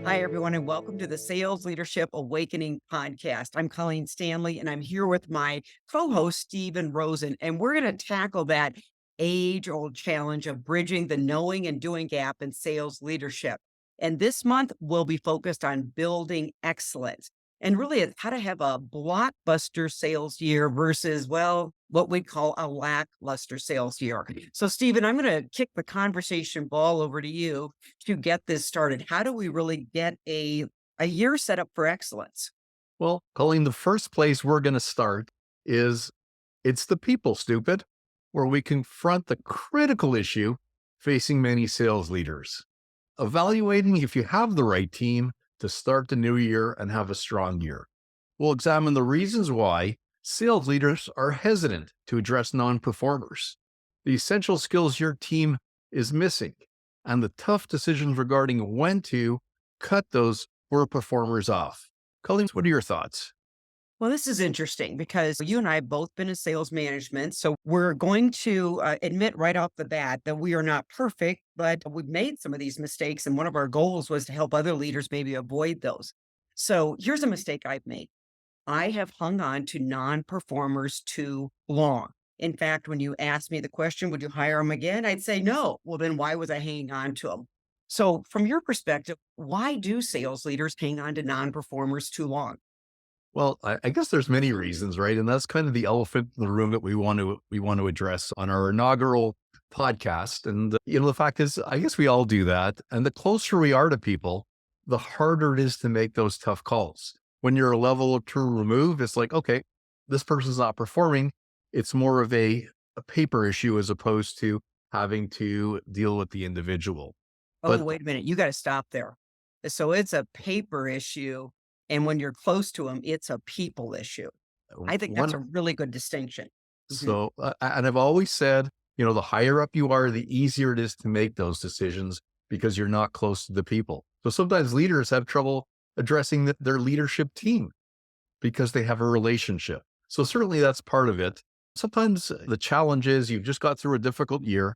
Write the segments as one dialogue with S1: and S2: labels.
S1: Hi, everyone, and welcome to the Sales Leadership Awakening podcast. I'm Colleen Stanley, and I'm here with my co host, Steven Rosen, and we're going to tackle that age old challenge of bridging the knowing and doing gap in sales leadership. And this month, we'll be focused on building excellence. And really, it's how to have a blockbuster sales year versus, well, what we call a lackluster sales year. So, Steven, I'm going to kick the conversation ball over to you to get this started. How do we really get a year set up for excellence?
S2: Well, Colleen, the first place we're going to start is it's the people, stupid, where we confront the critical issue facing many sales leaders, evaluating if you have the right team to start the new year and have a strong year. We'll examine the reasons why sales leaders are hesitant to address non performers, the essential skills your team is missing, and the tough decisions regarding when to cut those poor performers off. Colleen, what are your thoughts?
S1: Well, this is interesting because you and I have both been in sales management. So we're going to admit right off the bat that we are not perfect, but we've made some of these mistakes. And one of our goals was to help other leaders maybe avoid those. So here's a mistake I've made. I have hung on to non-performers too long. In fact, when you ask me the question, would you hire them again? I'd say no. Well, then why was I hanging on to them? So from your perspective, why do sales leaders hang on to non-performers too long?
S2: Well, I guess there's many reasons, right? And that's kind of the elephant in the room that we want to address on our inaugural podcast. And the fact is, I guess we all do that. And the closer we are to people, the harder it is to make those tough calls. When you're a level or two removed, it's like, okay, this person's not performing. It's more of a paper issue as opposed to having to deal with the individual.
S1: Oh,
S2: But
S1: wait a minute. You got to stop there. So it's a paper issue. And when you're close to them, it's a people issue. I think that's
S2: one
S1: a really good distinction. Mhm.
S2: So, and I've always said, the higher up you are, the easier it is to make those decisions because you're not close to the people. So sometimes leaders have trouble addressing their leadership team because they have a relationship. So certainly that's part of it. Sometimes the challenge is you've just got through a difficult year.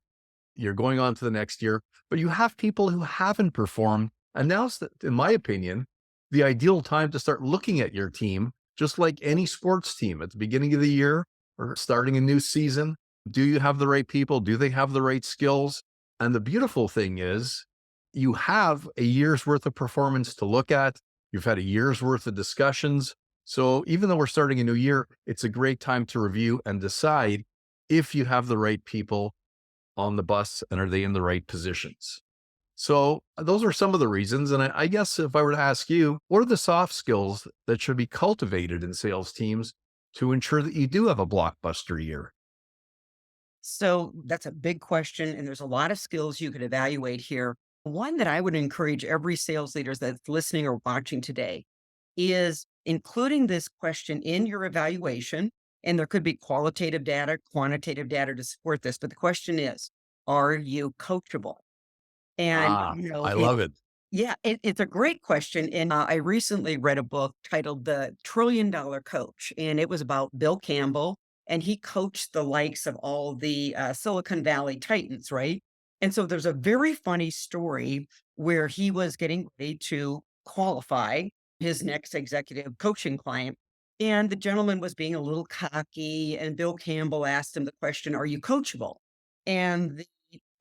S2: You're going on to the next year, but you have people who haven't performed. And now's, in my opinion, the ideal time to start looking at your team, just like any sports team at the beginning of the year or starting a new season. Do you have the right people? Do they have the right skills? And the beautiful thing is, you have a year's worth of performance to look at. You've had a year's worth of discussions. So even though we're starting a new year, it's a great time to review and decide if you have the right people on the bus and are they in the right positions. So those are some of the reasons. And I guess if I were to ask you, what are the soft skills that should be cultivated in sales teams to ensure that you do have a blockbuster year?
S1: So that's a big question. And there's a lot of skills you could evaluate here. One that I would encourage every sales leader that's listening or watching today is including this question in your evaluation. And there could be qualitative data, quantitative data to support this. But the question is, are you coachable? And,
S2: I love it.
S1: yeah, it's a great question. And I recently read a book titled The $1 Trillion Coach, and it was about Bill Campbell. And he coached the likes of all the Silicon Valley titans, right? And so there's a very funny story where he was getting ready to qualify his next executive coaching client. And the gentleman was being a little cocky, and Bill Campbell asked him the question, are you coachable? And the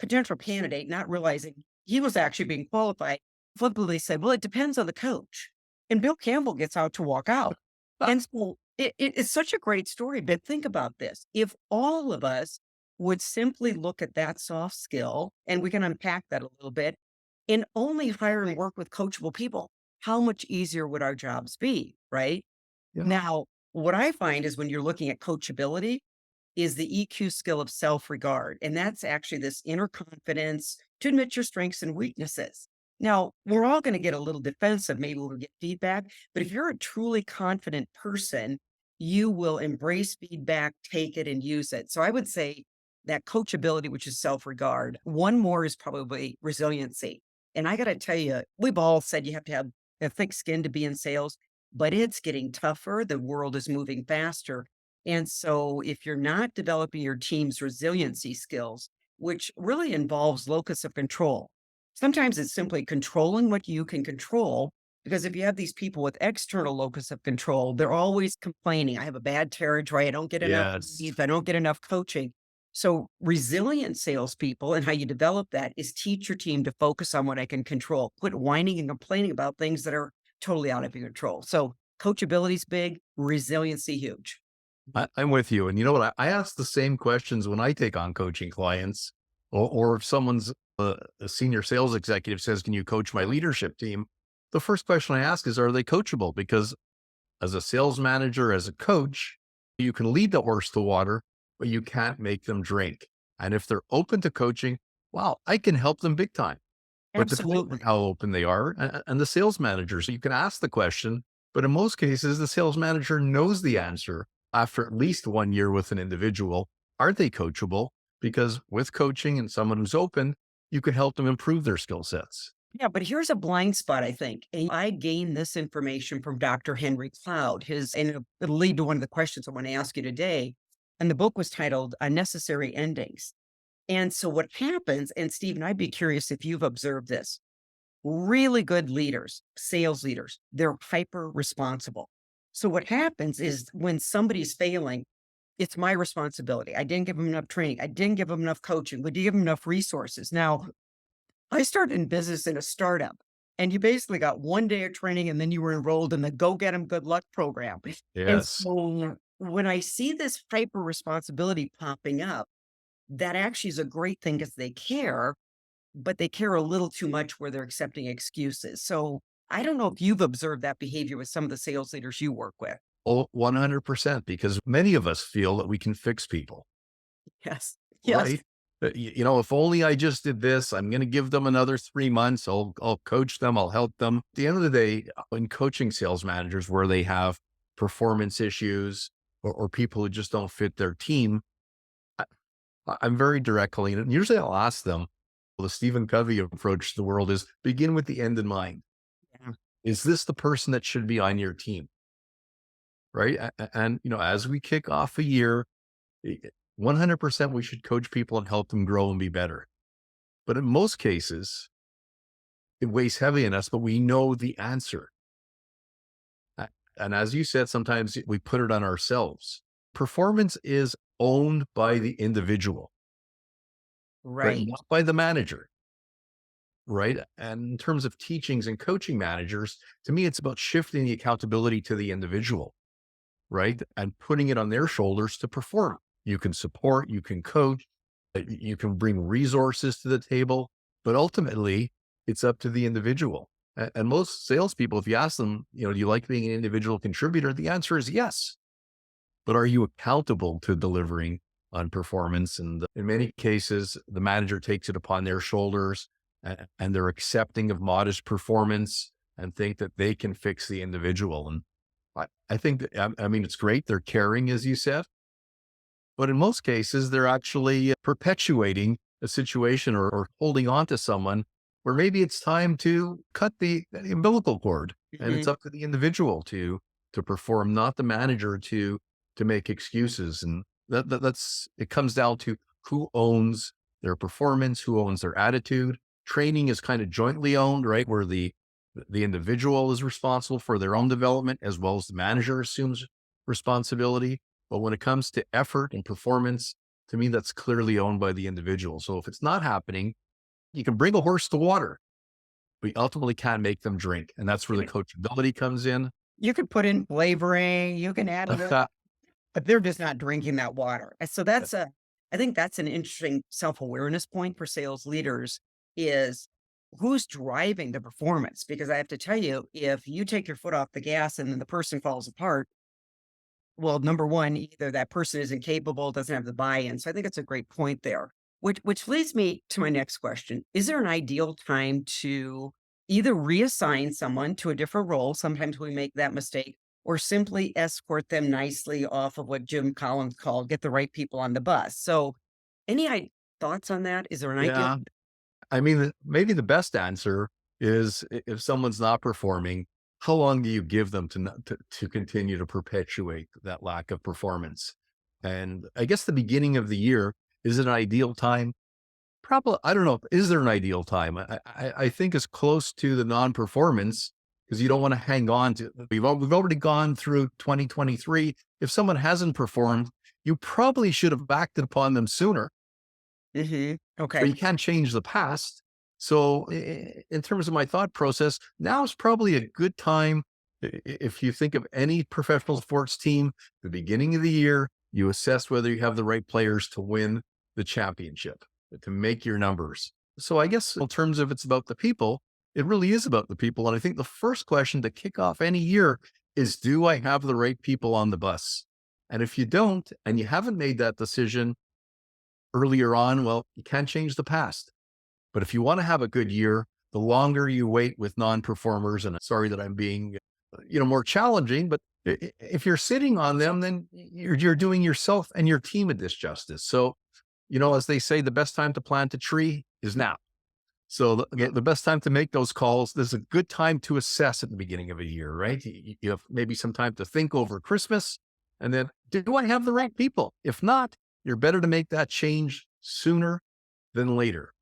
S1: potential candidate, not realizing he was actually being qualified, flippantly said, well, it depends on the coach. And Bill Campbell gets out to walk out. And so it's such a great story. But think about this. If all of us would simply look at that soft skill, and we can unpack that a little bit, and only hire and work with coachable people, how much easier would our jobs be? Right.
S2: Yeah.
S1: Now, what I find is when you're looking at coachability, is the EQ skill of self regard. And that's actually this inner confidence to admit your strengths and weaknesses. Now, we're all going to get a little defensive. Maybe we'll get feedback. But if you're a truly confident person, you will embrace feedback, take it, and use it. So I would say that coachability, which is self regard. One more is probably resiliency. And I got to tell you, we've all said you have to have a thick skin to be in sales, but it's getting tougher. The world is moving faster. And so if you're not developing your team's resiliency skills, which really involves locus of control. Sometimes it's simply controlling what you can control, because if you have these people with external locus of control, they're always complaining. I have a bad territory. I don't get enough
S2: Yes.
S1: leads. I don't get enough coaching. So resilient salespeople and how you develop that is teach your team to focus on what I can control. Quit whining and complaining about things that are totally out of your control. So coachability is big, resiliency huge.
S2: I'm with you. And you know what? I ask the same questions when I take on coaching clients, or if someone's a senior sales executive says, "Can you coach my leadership team?" The first question I ask is, "Are they coachable?" Because as a sales manager, as a coach, you can lead the horse to water, but you can't make them drink. And if they're open to coaching, wow, I can help them big time. But depending on
S1: Absolutely.
S2: how open they are, and the sales manager, so you can ask the question, but in most cases, the sales manager knows the answer after at least 1 year with an individual. Are they coachable? Because with coaching and someone who's open, you can help them improve their skill sets.
S1: Yeah, but here's a blind spot, I think. And I gained this information from Dr. Henry Cloud. And it'll lead to one of the questions I want to ask you today. And the book was titled Unnecessary Endings. And so what happens, and Stephen, I'd be curious if you've observed this. Really good leaders, sales leaders, they're hyper responsible. So what happens is when somebody's failing, it's my responsibility. I didn't give them enough training. I didn't give them enough coaching. We didn't give them enough resources. Now, I started in business in a startup, and you basically got 1 day of training, and then you were enrolled in the Go Get 'em Good Luck program. And
S2: Yes.
S1: so when I see this hyper responsibility popping up, that actually is a great thing because they care, but they care a little too much where they're accepting excuses. So I don't know if you've observed that behavior with some of the sales leaders you work with.
S2: Oh, 100%, because many of us feel that we can fix people.
S1: Yes. Yes.
S2: Right? If only I just did this, I'm going to give them another 3 months. I'll coach them. I'll help them. At the end of the day, in coaching sales managers where they have performance issues, or people who just don't fit their team, I, I'm very direct, Colleen. And usually I'll ask them, well, the Stephen Covey approach to the world is begin with the end in mind.
S1: Yeah.
S2: Is this the person that should be on your team? Right. And, as we kick off a year, 100% we should coach people and help them grow and be better. But in most cases, it weighs heavy on us, but we know the answer. And as you said, sometimes we put it on ourselves. Performance is owned by the individual, right?
S1: Right.
S2: Not by the manager, right? And in terms of teachings and coaching managers, to me, it's about shifting the accountability to the individual, right? And putting it on their shoulders to perform. You can support, you can coach, you can bring resources to the table, but ultimately it's up to the individual. And most salespeople, if you ask them, do you like being an individual contributor? The answer is yes. But are you accountable to delivering on performance? And in many cases, the manager takes it upon their shoulders, and they're accepting of modest performance and think that they can fix the individual. And I think that, I mean, it's great. They're caring, as you said, but in most cases, they're actually perpetuating a situation, or holding on to someone where maybe it's time to cut the umbilical cord, and it's
S1: Mhm.
S2: up to the individual to perform, not the manager to make excuses. And that's it comes down to who owns their performance, who owns their attitude. Training is kind of jointly owned, right? Where the individual is responsible for their own development as well as the manager assumes responsibility. But when it comes to effort and performance, to me, that's clearly owned by the individual. So if it's not happening, you can bring a horse to water, but you ultimately can't make them drink. And that's where the coachability comes in.
S1: You could put in flavoring, you can add a little, but they're just not drinking that water. And so I think that's an interesting self-awareness point for sales leaders is who's driving the performance? Because I have to tell you, if you take your foot off the gas and then the person falls apart, well, number one, either that person isn't capable, doesn't have the buy-in. So I think it's a great point there. Which leads me to my next question. Is there an ideal time to either reassign someone to a different role? Sometimes we make that mistake, or simply escort them nicely off of what Jim Collins called get the right people on the bus. So thoughts on that? Is there an ideal?
S2: Yeah. I mean, maybe the best answer is, if someone's not performing, how long do you give them to continue to perpetuate that lack of performance? And I guess the beginning of the year is an ideal time. Probably, I don't know. Is there an ideal time? I think it's close to the non-performance because you don't want to hang on to. We've already gone through 2023. If someone hasn't performed, you probably should have acted upon them sooner. But
S1: Okay.
S2: you can't change the past. So, in terms of my thought process, now is probably a good time. If you think of any professional sports team, the beginning of the year, you assess whether you have the right players to win the championship, to make your numbers. So, I guess in terms of it's about the people, it really is about the people. And I think the first question to kick off any year is, do I have the right people on the bus? And if you don't, and you haven't made that decision earlier on, well, you can't change the past. But if you want to have a good year, the longer you wait with non-performers, and sorry that I'm being, more challenging, but if you're sitting on them, then you're doing yourself and your team a disjustice. So, as they say, the best time to plant a tree is now. So the best time to make those calls, there's a good time to assess at the beginning of a year, right? You have maybe some time to think over Christmas, and then, do I have the right people? If not, you're better to make that change sooner than later,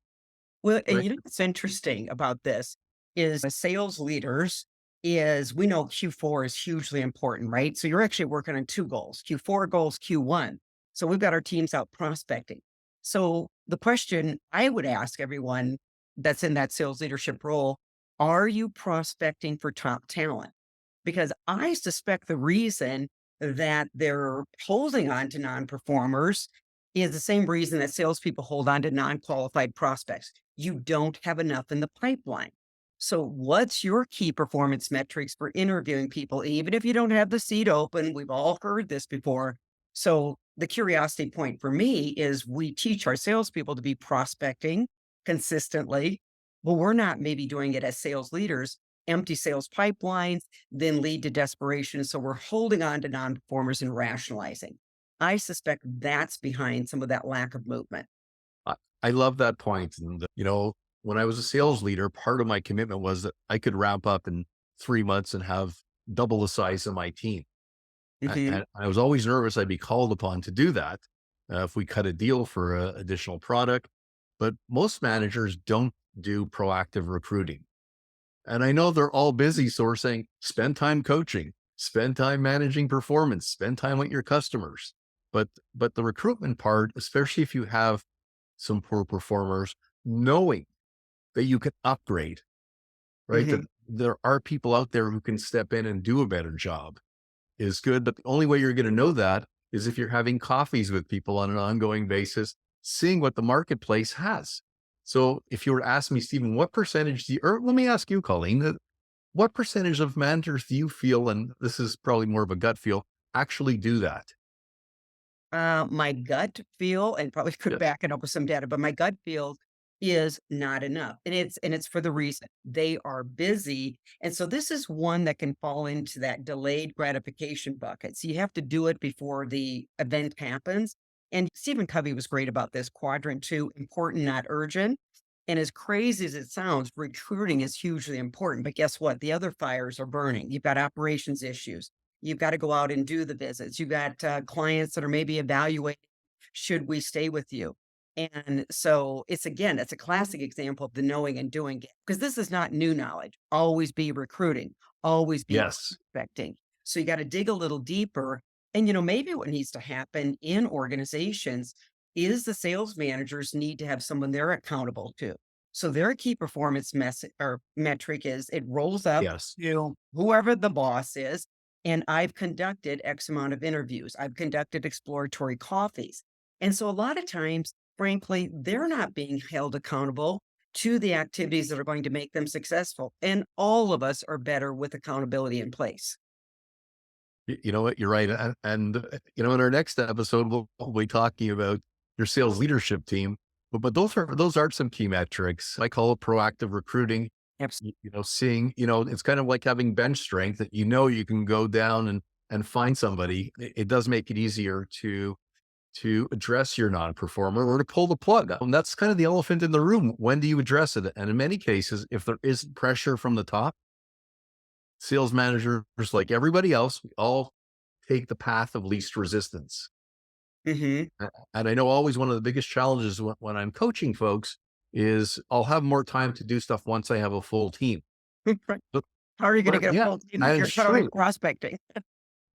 S1: Well, and
S2: right?
S1: you know what's interesting about this is as sales leaders is we know Q4 is hugely important, right? So you're actually working on two goals, Q4 goals, Q1. So we've got our teams out prospecting. So the question I would ask everyone that's in that sales leadership role, are you prospecting for top talent? Because I suspect the reason that they're holding on to non-performers is the same reason that salespeople hold on to non-qualified prospects. You don't have enough in the pipeline. So, what's your key performance metrics for interviewing people, even if you don't have the seat open? We've all heard this before. So, the curiosity point for me is we teach our salespeople to be prospecting consistently, but we're not maybe doing it as sales leaders, empty sales pipelines, then lead to desperation. So, we're holding on to non performers and rationalizing. I suspect that's behind some of that lack of movement.
S2: I, I love that point. And, when I was a sales leader, part of my commitment was that I could ramp up in 3 months and have double the size of my team.
S1: Mhm,
S2: And I was always nervous I'd be called upon to do that if we cut a deal for additional product. But most managers don't do proactive recruiting. And I know they're all busy. So we're saying, spend time coaching, spend time managing performance, spend time with your customers. But the recruitment part, especially if you have some poor performers, knowing that you can upgrade, right? That
S1: mhm.
S2: there are people out there who can step in and do a better job is good. But the only way you're going to know that is if you're having coffees with people on an ongoing basis, seeing what the marketplace has. So if you were asking me, Stephen, what percentage do you, or let me ask you, Colleen, what percentage of managers do you feel, and this is probably more of a gut feel, actually do that?
S1: My gut feel, and probably could
S2: Yes.
S1: back it up with some data, but my gut feel is not enough. And it's for the reason they are busy. And so this is one that can fall into that delayed gratification bucket. So you have to do it before the event happens. And Stephen Covey was great about this quadrant two, important, not urgent. And as crazy as it sounds, recruiting is hugely important. But guess what? The other fires are burning. You've got operations issues. You've got to go out and do the visits. You've got clients that are maybe evaluating, should we stay with you? And so it's again, it's a classic example of the knowing and doing it because this is not new knowledge. Always be recruiting, always be
S2: Yes.
S1: prospecting. So you got to dig a little deeper. And maybe what needs to happen in organizations is the sales managers need to have someone they're accountable to. So their key performance message or metric is it rolls up
S2: Yes.
S1: to whoever the boss is, and I've conducted X amount of interviews. I've conducted exploratory coffees. And so a lot of times, frankly, they're not being held accountable to the activities that are going to make them successful. And all of us are better with accountability in place.
S2: You know what? You're right. In our next episode, we'll be talking about your sales leadership team. But those are some key metrics. I call it proactive recruiting.
S1: Absolutely.
S2: Seeing, it's kind of like having bench strength that you can go down and find somebody. It does make it easier to address your non-performer or to pull the plug. And that's kind of the elephant in the room. When do you address it? And in many cases, if there is pressure from the top, sales managers, like everybody else, we all take the path of least resistance.
S1: Mhm.
S2: And I know always one of the biggest challenges when I'm coaching folks is I'll have more time to do stuff once I have a full team.
S1: Right.
S2: But
S1: How are you gonna
S2: right,
S1: get a
S2: yeah,
S1: full team if
S2: and
S1: you're
S2: it's
S1: totally
S2: true.
S1: prospecting?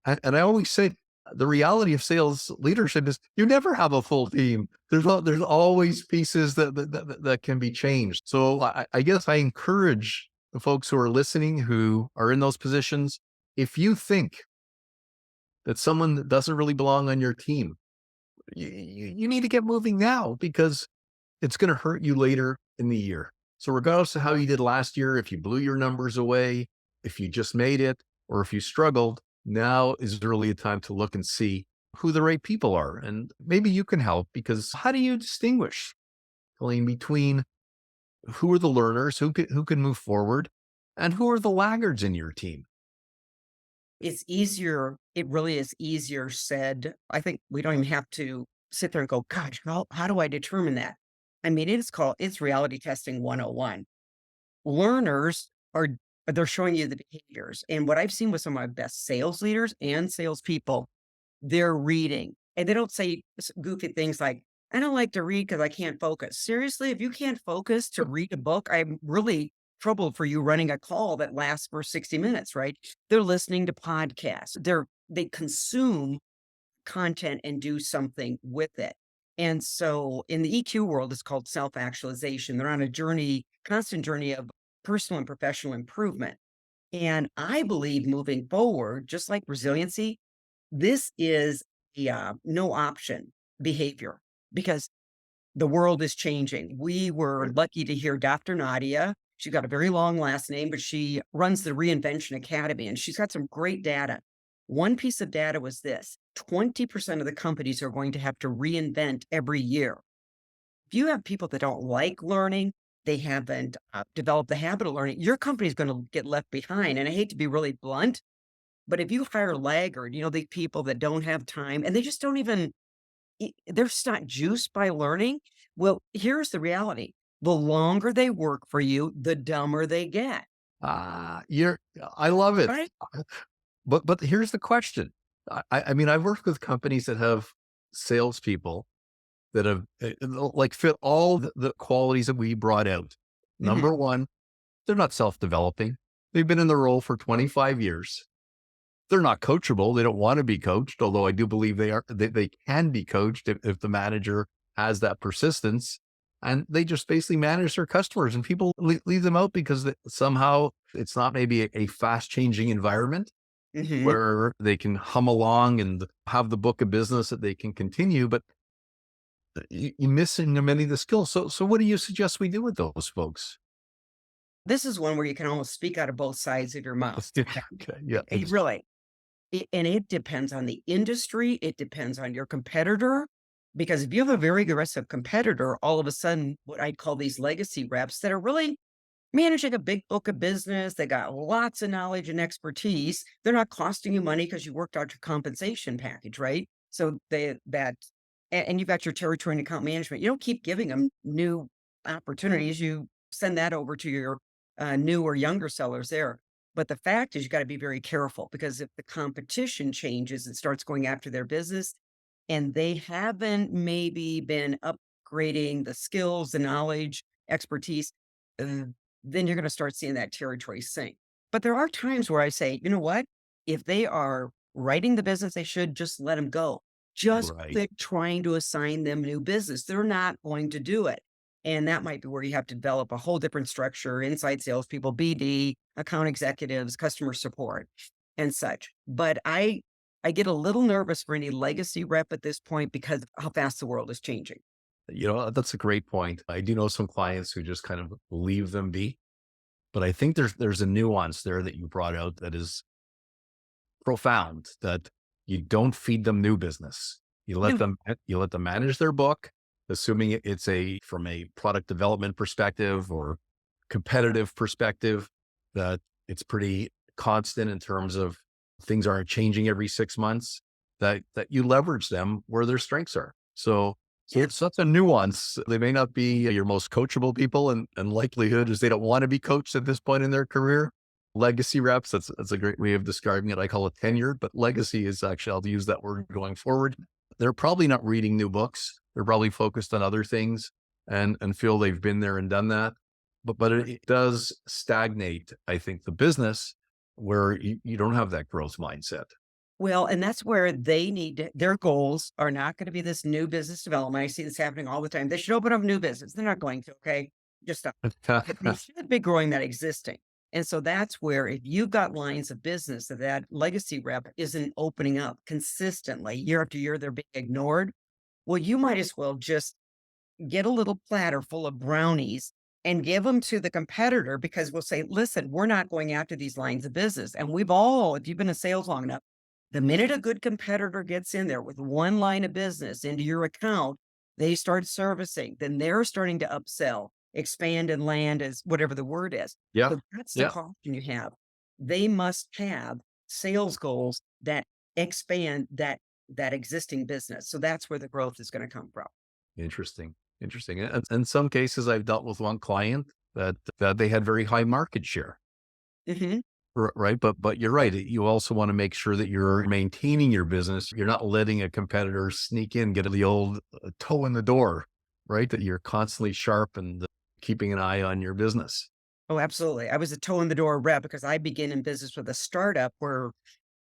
S2: And I always say the reality of sales leadership is you never have a full team. There's always pieces that can be changed. So I guess I encourage the folks who are listening who are in those positions. If you think that someone that doesn't really belong on your team, you need to get moving now because it's going to hurt you later in the year. So regardless of how you did last year, if you blew your numbers away, if you just made it, or if you struggled, now is really a time to look and see who the right people are. And maybe you can help because how do you distinguish, Colleen, between who are the learners, who can move forward, and who are the laggards in your team?
S1: It's easier it really is easier said. I think we don't even have to sit there and go, "Gosh, how do I determine that?" I mean, it's reality testing 101. Learners are they're showing you the behaviors, and what I've seen with some of my best sales leaders and salespeople, they're reading, and they don't say goofy things like, "I don't like to read because I can't focus." Seriously, if you can't focus to read a book, I'm really troubled for you running a call that lasts for 60 minutes, right? They're listening to podcasts. They consume content and do something with it. And so in the EQ world, it's called self-actualization. They're on a journey, constant journey of personal and professional improvement. And I believe moving forward, just like resiliency, this is a no option behavior because the world is changing. We were lucky to hear Dr. Nadia. She got a very long last name, but she runs the Reinvention Academy and she's got some great data. One piece of data was this: 20% of the companies are going to have to reinvent every year. If you have people that don't like learning, they haven't developed the habit of learning, your company is going to get left behind. And I hate to be really blunt, but if you hire laggard, the people that don't have time and they just don't even they're just not juiced by learning. Well, here's the reality. The longer they work for you, the dumber they get,
S2: You're, I love it.
S1: right?
S2: But here's the question. I mean, I've worked with companies that have salespeople that have like fit all the qualities that we brought out.
S1: Mhm.
S2: Number one, they're not self-developing. They've been in the role for 25 years. They're not coachable. They don't want to be coached, although I do believe they can be coached if the manager has that persistence. And they just basically manage their customers and people leave them out because somehow it's not maybe a fast changing environment
S1: Mhm.
S2: where they can hum along and have the book of business that they can continue, but you're missing many of the skills. So what do you suggest we do with those folks?
S1: This is one where you can almost speak out of both sides of your mouth.
S2: Let's do okay. Yeah.
S1: Really. And it depends on the industry. It depends on your competitor. Because if you have a very aggressive competitor, all of a sudden, what I'd call these legacy reps that are really managing a big book of business, they got lots of knowledge and expertise. They're not costing you money because you worked out your compensation package, right? So and you've got your territory and account management. You don't keep giving them new opportunities. You send that over to your new or younger sellers there. But the fact is, you got to be very careful because if the competition changes and starts going after their business, and they haven't maybe been upgrading the skills, the knowledge, expertise, uh, then you're going to start seeing that territory sink. But there are times where I say, you know what? If they are writing the business, they should just let them go. Just
S2: Right.
S1: quit trying to assign them new business. They're not going to do it. And that might be where you have to develop a whole different structure, inside salespeople, BD, account executives, customer support, and such. But I get a little nervous for any legacy rep at this point because of how fast the world is changing.
S2: That's a great point. I do know some clients who just kind of leave them be, but I think there's a nuance there that you brought out that is profound, that you don't feed them new business.
S1: No.
S2: You let them manage their book, assuming it's a from a product development perspective or competitive perspective, that it's pretty constant in terms of things aren't changing every 6 months, that you leverage them where their strengths are. So
S1: Yeah.
S2: it's such a nuance. They may not be your most coachable people, and likelihood is they don't want to be coached at this point in their career. Legacy reps, that's a great way of describing it. I call it tenured, but legacy is actually, I'll use that word going forward. they're probably not reading new books. They're probably focused on other things and feel they've been there and done that. But it does stagnate, I think, the business where you don't have that growth mindset.
S1: Well, and that's where they need to, their goals are not going to be this new business development. I see this happening all the time. They should open up new business. They're not going to, okay? Just stop. But they should be growing that existing. And so that's where if you've got lines of business that that legacy rep isn't opening up consistently year after year, they're being ignored. Well, you might as well just get a little platter full of brownies and give them to the competitor because we'll say, listen, we're not going after these lines of business. And we've all, if you've been in sales long enough, the minute a good competitor gets in there with one line of business into your account, they start servicing, then they're starting to upsell, expand and land as whatever the word is.
S2: Yeah.
S1: So that's the
S2: Yeah.
S1: caution you have. They must have sales goals that expand that existing business. So that's where the growth is going to come from.
S2: Interesting. Interesting. And in some cases, I've dealt with one client that they had very high market share.
S1: Mhm.
S2: Right. But you're right. You also want to make sure that you're maintaining your business. You're not letting a competitor sneak in, get the old toe in the door, right? That you're constantly sharp and keeping an eye on your business.
S1: Oh, absolutely. I was a toe in the door rep because I began in business with a startup where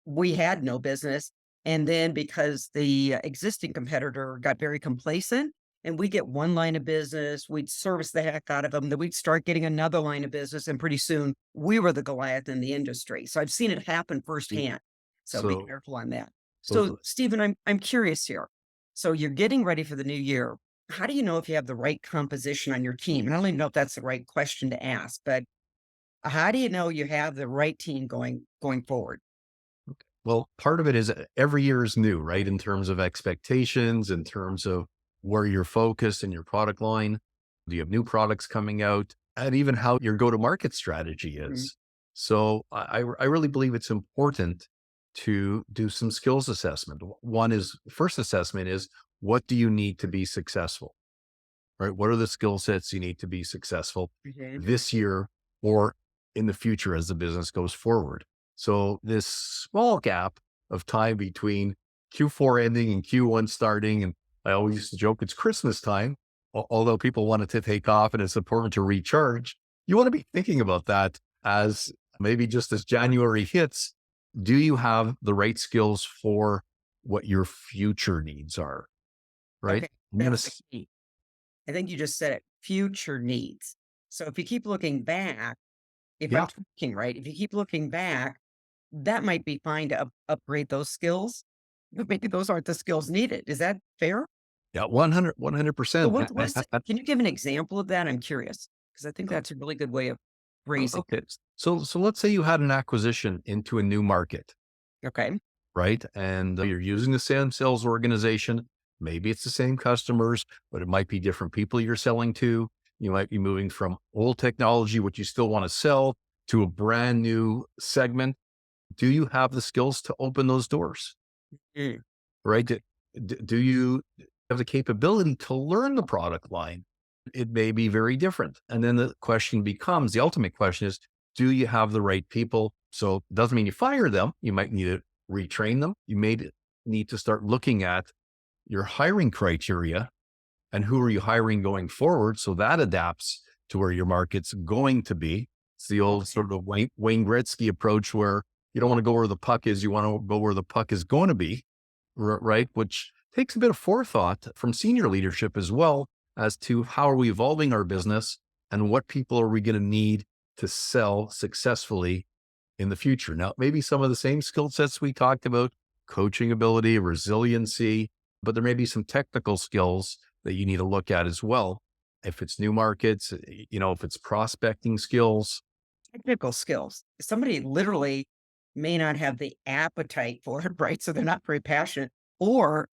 S1: we had no business. And then because the existing competitor got very complacent and we get one line of business, we'd service the heck out of them. Then we'd start getting another line of business. And pretty soon we were the Goliath in the industry. So I've seen it happen
S2: Y-
S1: firsthand. So be
S2: So,
S1: careful on that. So
S2: so
S1: Stephen, I'm curious here. So you're getting ready for the new year. How do you know if you have the right composition on your team? And I don't even know if that's the right question to ask, but how do you know you have the right team going forward?
S2: well, part of it is every year is new, right? In terms of expectations, in terms of where you're focused in your product line. Do you have new products coming out? And even how your go to market strategy
S1: Mhm.
S2: is. So I really believe it's important to do some skills assessment. One is first assessment is what do you need to be successful, right? What are the skill sets you need to be successful
S1: Mhm.
S2: this year or in the future as the business goes forward? So this small gap of time between Q4 ending and Q1 starting, and I always used to joke it's Christmas time, although people want it to take off and it's important to recharge. You want to be thinking about that as maybe just as January hits, do you have the right skills for what your future needs are? Right.
S1: Okay,
S2: I'm gonna
S1: that's the key. I think you just said it, future needs. So if you keep looking back, if I'm
S2: yeah.
S1: tracking right, if you keep looking back, that might be fine to upgrade those skills, but maybe those aren't the skills needed. Is that fair?
S2: Yeah, 100,
S1: So
S2: 100%.
S1: what's can you give an example of that? I'm curious because I think that's a really good way of phrasing.
S2: Okay. So let's say you had an acquisition into a new market,
S1: Okay.
S2: right? And you're using the same sales organization. Maybe it's the same customers, but it might be different people you're selling to. You might be moving from old technology, which you still want to sell, to a brand new segment. Do you have the skills to open those doors?
S1: Mm,
S2: Right? Do you have the capability to learn the product line? It may be very different. And then the question becomes the ultimate question is, do you have the right people? So it doesn't mean you fire them. You might need to retrain them. You may need to start looking at your hiring criteria and who are you hiring going forward. So that adapts to where your market's going to be. It's the old
S1: okay.
S2: sort of Wayne Gretzky approach where you don't want to go where the puck is. You want to go where the puck is going to be, right? Which takes a bit of forethought from senior leadership as well as to how are we evolving our business and what people are we going to need to sell successfully in the future. Now, maybe some of the same skill sets we talked about, coaching ability, resiliency, but there may be some technical skills that you need to look at as well. If it's new markets, if it's prospecting skills.
S1: Technical skills. Somebody literally may not have the appetite for it, right? So they're not very passionate, or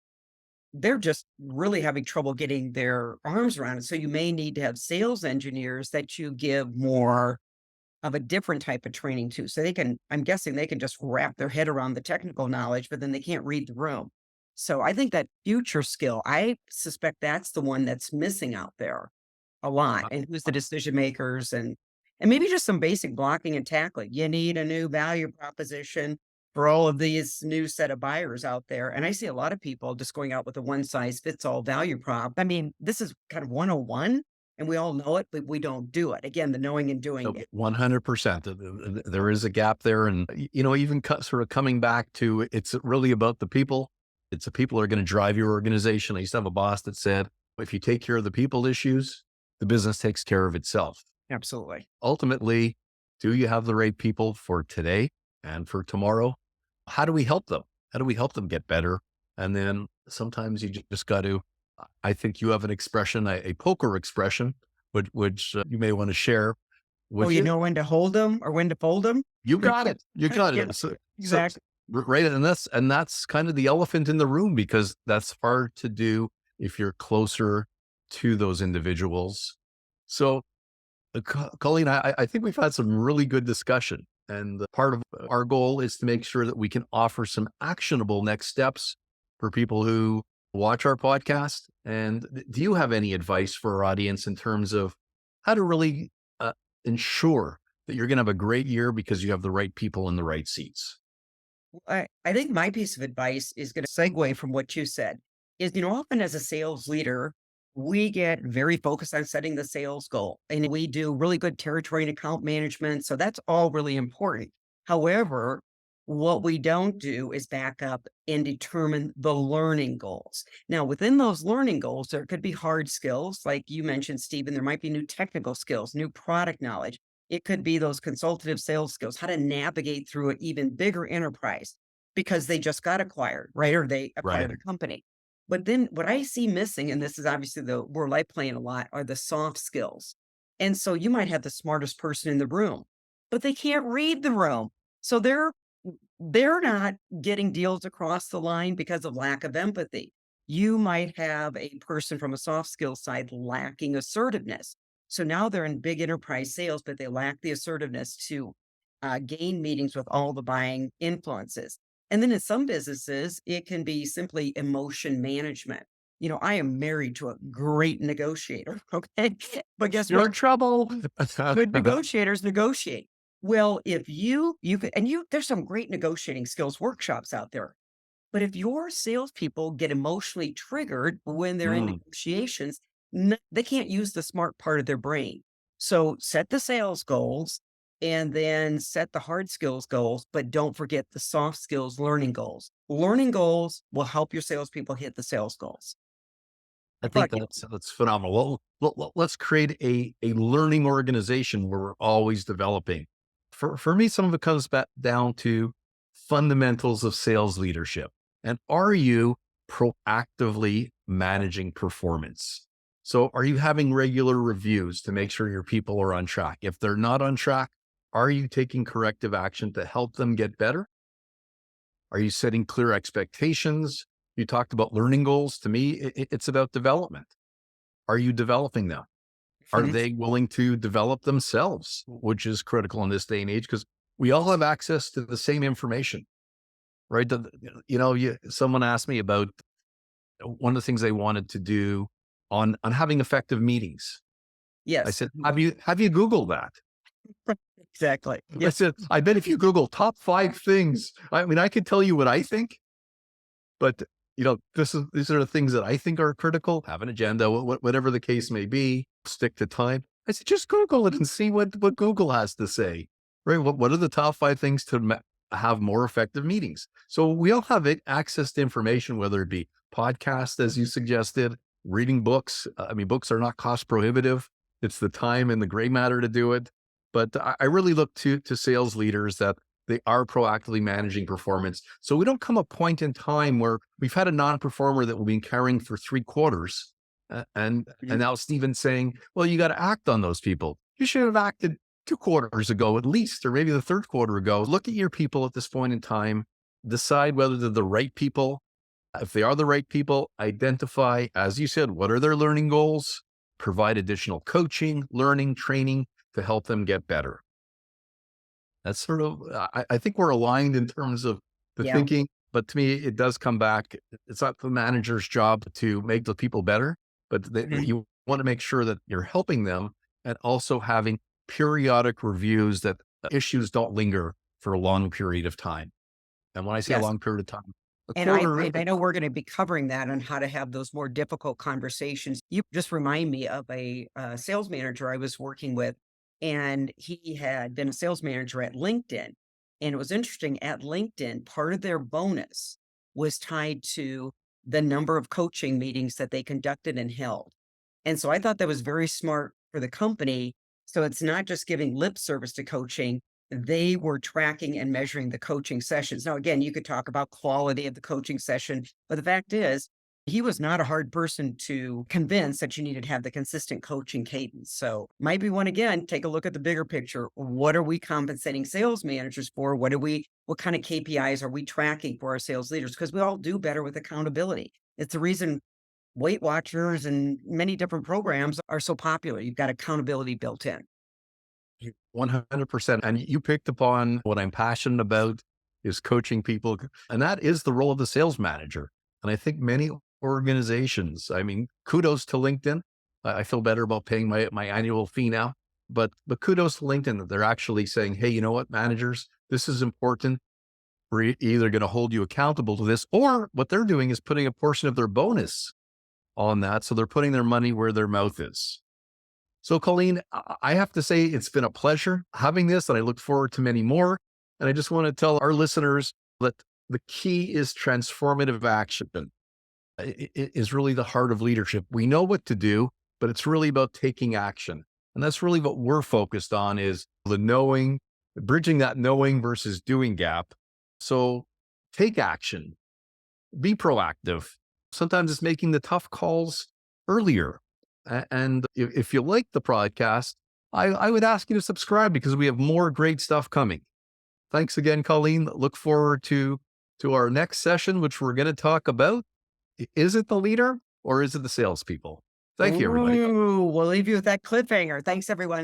S1: they're just really having trouble getting their arms around it. So you may need to have sales engineers that you give more of a different type of training to. So they can, I'm guessing they can just wrap their head around the technical knowledge, but then they can't read the room. So I think that future skill, I suspect that's the one that's missing out there a lot.
S2: uh,
S1: And who's the decision makers and maybe just some basic blocking and tackling. You need a new value proposition. for all of these new set of buyers out there. And I see a lot of people just going out with a one size fits all value prop. I mean, this is kind of 101 and we all know it, but we don't do it. Again, the knowing and doing
S2: No,
S1: it.
S2: 100%. There is a gap there. And, even sort of coming back to it's really about the people. It's the people that are going to drive your organization. I used to have a boss that said, if you take care of the people issues, the business takes care of itself.
S1: Absolutely.
S2: Ultimately, do you have the right people for today and for tomorrow? How do we help them? How do we help them get better? And then sometimes you just got to, I think you have an expression, a poker expression, which you may want to share
S1: Oh,
S2: with
S1: you
S2: you.
S1: know when to hold them or when to fold them?
S2: You got it. You got
S1: Yeah,
S2: it. So
S1: exactly.
S2: right. And that's kind of the elephant in the room because that's hard to do if you're closer to those individuals. So Colleen, I think we've had some really good discussion. And part of our goal is to make sure that we can offer some actionable next steps for people who watch our podcast. And do you have any advice for our audience in terms of how to really ensure that you're going to have a great year because you have the right people in the right seats?
S1: I think my piece of advice is going to segue from what you said is, often as a sales leader, we get very focused on setting the sales goal and we do really good territory and account management. So that's all really important. However, what we don't do is back up and determine the learning goals. Now, within those learning goals, there could be hard skills, like you mentioned, Stephen. There might be new technical skills, new product knowledge. It could be those consultative sales skills, how to navigate through an even bigger enterprise because they just got acquired, right? Or they
S2: Right.
S1: acquired a company. But then what I see missing, and this is obviously the role I play in a lot, are the soft skills. And so you might have the smartest person in the room, but they can't read the room. So they're not getting deals across the line because of lack of empathy. You might have a person from a soft skill side lacking assertiveness. So now they're in big enterprise sales, but they lack the assertiveness to gain meetings with all the buying influences. And then in some businesses, it can be simply emotion management. I am married to a great negotiator. Okay. But guess
S2: You're
S1: what?
S2: in trouble.
S1: Good negotiators negotiate. Well, if you could, and there's some great negotiating skills workshops out there. But if your salespeople get emotionally triggered when they're in
S2: Mm.
S1: negotiations, they can't use the smart part of their brain. So set the sales goals and then set the hard skills goals, but don't forget the soft skills learning goals. Learning goals will help your salespeople hit the sales goals.
S2: I
S1: How
S2: think
S1: about you?
S2: that's phenomenal. Well, let's create a learning organization where we're always developing. For me, some of it comes back down to fundamentals of sales leadership. And are you proactively managing performance? So are you having regular reviews to make sure your people are on track? If they're not on track, are you taking corrective action to help them get better? Are you setting clear expectations? You talked about learning goals. To me, it's about development. Are you developing them? Are
S1: Mhm.
S2: they willing to develop themselves, which is critical in this day and age because we all have access to the same information, right? Someone asked me about one of the things they wanted to do on having effective meetings. I
S1: Yes,
S2: said, have you Googled that?
S1: exactly.
S2: I
S1: Yeah.
S2: said, I bet if you Google top 5 things, I mean, I could tell you what I think, but these are the things that I think are critical. Have an agenda, whatever the case may be. Stick to time. I said, just Google it and see what Google has to say. Right? What are the top 5 things to have more effective meetings? So we all have access to information, whether it be podcasts, as you suggested, reading books. I mean, books are not cost prohibitive. It's the time and the gray matter to do it. But I really look to sales leaders that they are proactively managing performance. So we don't come a point in time where we've had a non-performer that we've been carrying for 3 quarters. And
S1: Mhm.
S2: now Steven's saying, well, you got to act on those people. You should have acted 2 quarters ago at least, or maybe the third quarter ago. Look at your people at this point in time, decide whether they're the right people. If they are the right people, identify, as you said, what are their learning goals, provide additional coaching, learning, training to help them get better. That's sort of, I think we're aligned in terms of the
S1: Yeah.
S2: thinking, but to me, it does come back. It's not the manager's job to make the people better, but
S1: Mhm.
S2: you want to make sure that you're helping them and also having periodic reviews that issues don't linger for a long period of time. And when I say a
S1: Yes.
S2: long period of time, a
S1: And I
S2: quarter,
S1: I I know we're gonna be covering that on how to have those more difficult conversations. You just remind me of a, sales manager I was working with, and he had been a sales manager at LinkedIn. And it was interesting, at LinkedIn, part of their bonus was tied to the number of coaching meetings that they conducted and held. And so I thought that was very smart for the company. So it's not just giving lip service to coaching, they were tracking and measuring the coaching sessions. Now, again, you could talk about quality of the coaching session, but the fact is, he was not a hard person to convince that you needed to have the consistent coaching cadence. So, might be one again, take a look at the bigger picture. What are we compensating sales managers for? What kind of KPIs are we tracking for our sales leaders? Because we all do better with accountability. It's the reason Weight Watchers and many different programs are so popular. You've got accountability built in.
S2: 100%. And you picked upon what I'm passionate about is coaching people. And that is the role of the sales manager. And I think many organizations, I mean, kudos to LinkedIn. I feel better about paying my annual fee now, but kudos to LinkedIn that they're actually saying, hey, you know what, managers, this is important. We're either going to hold you accountable to this, or what they're doing is putting a portion of their bonus on that. So they're putting their money where their mouth is. So, Colleen, I have to say it's been a pleasure having this, and I look forward to many more. And I just want to tell our listeners that the key is transformative action. It is really the heart of leadership. We know what to do, but it's really about taking action. And that's really what we're focused on is the knowing, bridging that knowing versus doing gap. So take action, be proactive. Sometimes it's making the tough calls earlier. And if you like the podcast, I would ask you to subscribe because we have more great stuff coming. Thanks again, Colleen. Look forward to our next session, which we're going to talk about. Is it the leader or is it the salespeople? Thank you, everybody.
S1: Ooh, we'll leave you with that cliffhanger. Thanks, everyone.